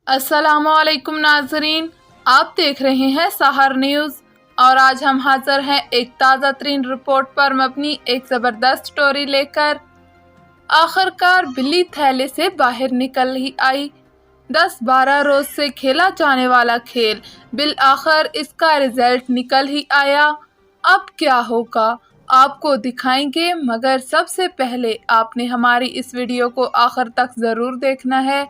अस्सलामुअलैकुम नाजरीन, आप देख रहे हैं सहर न्यूज़ और आज हम हाजिर हैं एक ताज़ा तरीन रिपोर्ट पर मबनी एक ज़बरदस्त स्टोरी लेकर। आखिरकार बिल्ली थैले से बाहर निकल ही आई। 10-12 रोज से खेला जाने वाला खेल बिल आखिर इसका रिजल्ट निकल ही आया। अब क्या होगा आपको दिखाएंगे, मगर सबसे पहले आपने हमारी इस वीडियो को आखिर तक ज़रूर देखना है।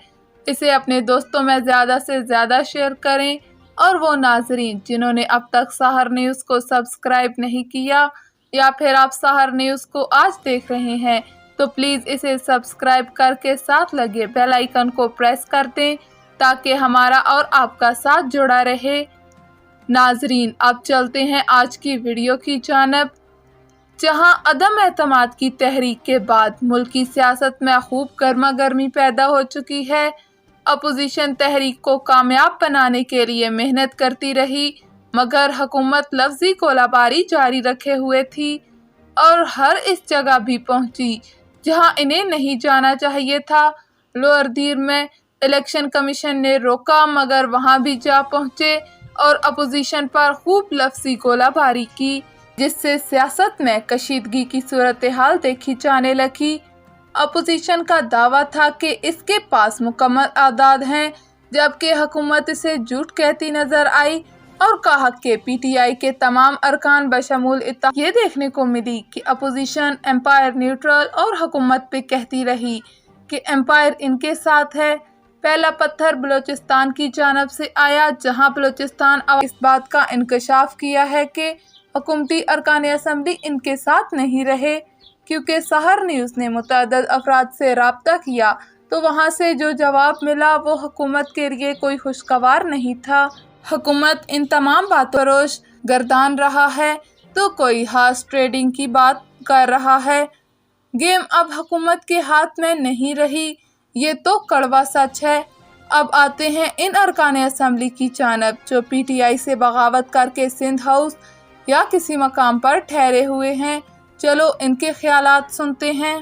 इसे अपने दोस्तों में ज़्यादा से ज़्यादा शेयर करें और वो नाजरीन जिन्होंने अब तक सहर न्यूज़ को सब्सक्राइब नहीं किया या फिर आप सहर न्यूज़ को आज देख रहे हैं तो प्लीज़ इसे सब्सक्राइब करके साथ लगे बेल आइकन को प्रेस कर दें ताकि हमारा और आपका साथ जुड़ा रहे। नाजरीन, अब चलते हैं आज की वीडियो की जानब, जहां अदम एतमाद की तहरीक के बाद मुल्क की सियासत में खूब गर्मा गर्मी पैदा हो चुकी है। अपोजिशन तहरीक को कामयाब बनाने के लिए मेहनत करती रही, मगर हुकूमत लफ्जी गोलाबारी जारी रखे हुए थी और हर इस जगह भी पहुंची जहां इन्हें नहीं जाना चाहिए था। लोअर दीर में इलेक्शन कमीशन ने रोका, मगर वहां भी जा पहुंचे और अपोजिशन पर खूब लफ्जी गोलाबारी की, जिससे सियासत में कशीदगी की सूरत हाल देखी जाने लगी। अपोजिशन का दावा था कि इसके पास मुकम्मल आदाद हैं, जबकि हुकूमत इसे झूठ कहती नजर आई और कहा कि पीटीआई के तमाम अरकान बशमूल इत्तेफाक ये देखने को मिली कि अपोजिशन एम्पायर न्यूट्रल और हुकूमत पे कहती रही कि एम्पायर इनके साथ है। पहला पत्थर बलोचिस्तान की जानब से आया, जहां बलोचिस्तान अब इस बात का इंकशाफ किया है कि हुकूमती अरकान असम्बली इनके साथ नहीं रहे, क्योंकि सहर न्यूज़ ने मुतअद्दिद अफराद से रब्ता किया तो वहाँ से जो जवाब मिला वो हुकूमत के लिए कोई खुशगवार नहीं था। हुकूमत इन तमाम बातों पर रोश गर्दान रहा है तो कोई हॉर्स ट्रेडिंग की बात कर रहा है। गेम अब हुकूमत के हाथ में नहीं रही, ये तो कड़वा सच है। अब आते हैं इन अरकान असम्बली की जानब जो पीटीआई से बगावत करके सिंध हाउस या किसी मकाम पर ठहरे हुए हैं। चलो इनके ख्यालात सुनते हैं।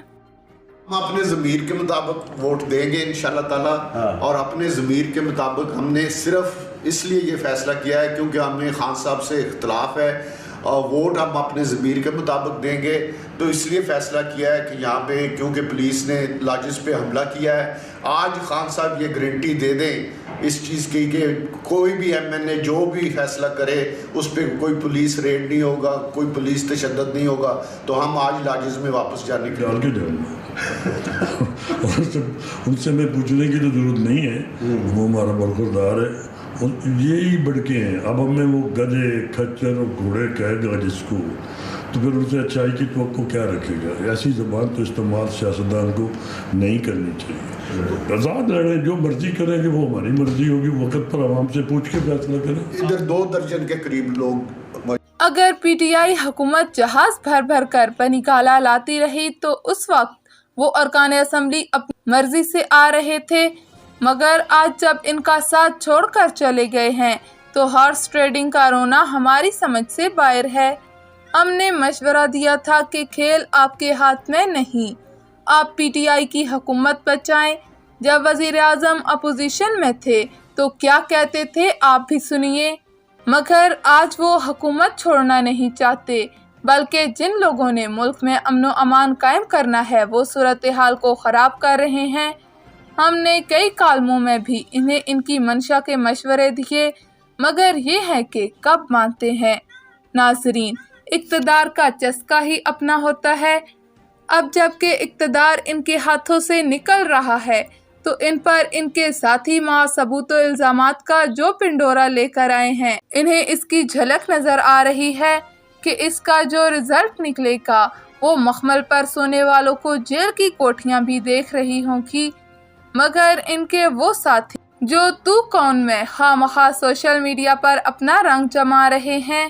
हम अपने ज़मीर के मुताबिक वोट देंगे इंशाल्लाह ताला। और अपने ज़मीर के मुताबिक हमने सिर्फ इसलिए ये फैसला किया है क्योंकि हमें खान साहब से इख्तलाफ है और वोट हम अपने ज़मीर के मुताबिक देंगे, तो इसलिए फ़ैसला किया है कि यहाँ पे क्योंकि पुलिस ने लॉजिस पे हमला किया है, आज खान साहब ये गारंटी दे दें इस चीज़ की कि कोई भी एमएनए जो भी फैसला करे उस पर कोई पुलिस रेड नहीं होगा, कोई पुलिस तशद्दुद नहीं होगा, तो हम आज लॉजिस में वापस जाने के उनसे मैं पूछने की तो जरूरत नहीं है, वो हमारा बरखुरदार है, यही बढ़के हैं। अब हमें वो गधे खच्चर और घोड़े कहेगा जिसको, तो फिर उनसे अच्छाई की तो क्या रखेगा। ऐसी ज़बान तो इस्तेमाल सियासतदान को नहीं करनी चाहिए। आज़ाद लड़े, जो मर्जी करेंगे वो हमारी मर्जी होगी, वक्त पर आवाम से पूछ के फैसला करें। इधर 2 दर्जन के करीब लोग। अगर पीटीआई हुकूमत जहाज भर भर कर बनी काला लाती रही तो उस वक्त वो अरकान असम्बली अपनी मर्जी से आ रहे थे, मगर आज जब इनका साथ छोड़कर चले गए हैं तो हॉर्स ट्रेडिंग का रोना हमारी समझ से बाहर है। हमने मशवरा दिया था कि खेल आपके हाथ में नहीं, आप पीटीआई की हुकूमत बचाएं। जब वज़ीर आज़म अपोजिशन में थे तो क्या कहते थे आप भी सुनिए। मगर आज वो हुकूमत छोड़ना नहीं चाहते, बल्कि जिन लोगों ने मुल्क में अमन व अमान कायम करना है वो सूरत हाल को ख़राब कर रहे हैं। हमने कई कालमों में भी इन्हें इनकी मंशा के मशवरे दिए, मगर ये है कि कब मानते हैं। नाजरीन, इक़्तिदार का चस्का ही अपना होता है। अब जबकि इक़्तिदार इनके हाथों से निकल रहा है तो इन पर इनके साथी माँ सबूत व इल्ज़ामात का जो पिंडोरा लेकर आए हैं, इन्हें इसकी झलक नज़र आ रही है कि इसका जो रिजल्ट निकलेगा वो मखमल पर सोने वालों को जेल की कोठियाँ भी देख रही होंगी, मगर इनके वो साथी जो तू कौन में खामखा सोशल मीडिया पर अपना रंग जमा रहे हैं।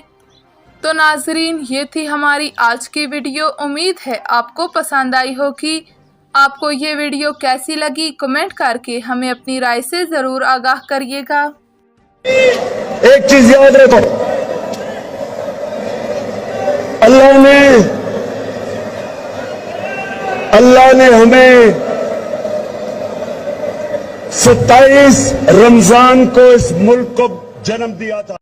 तो नाजरीन, ये थी हमारी आज की वीडियो। उम्मीद है आपको पसंद आई होगी। आपको ये वीडियो कैसी लगी कमेंट करके हमें अपनी राय से ज़रूर आगाह करिएगा। एक चीज याद रखो, अल्लाह ने हमें 27 रमजान को इस मुल्क को जन्म दिया था।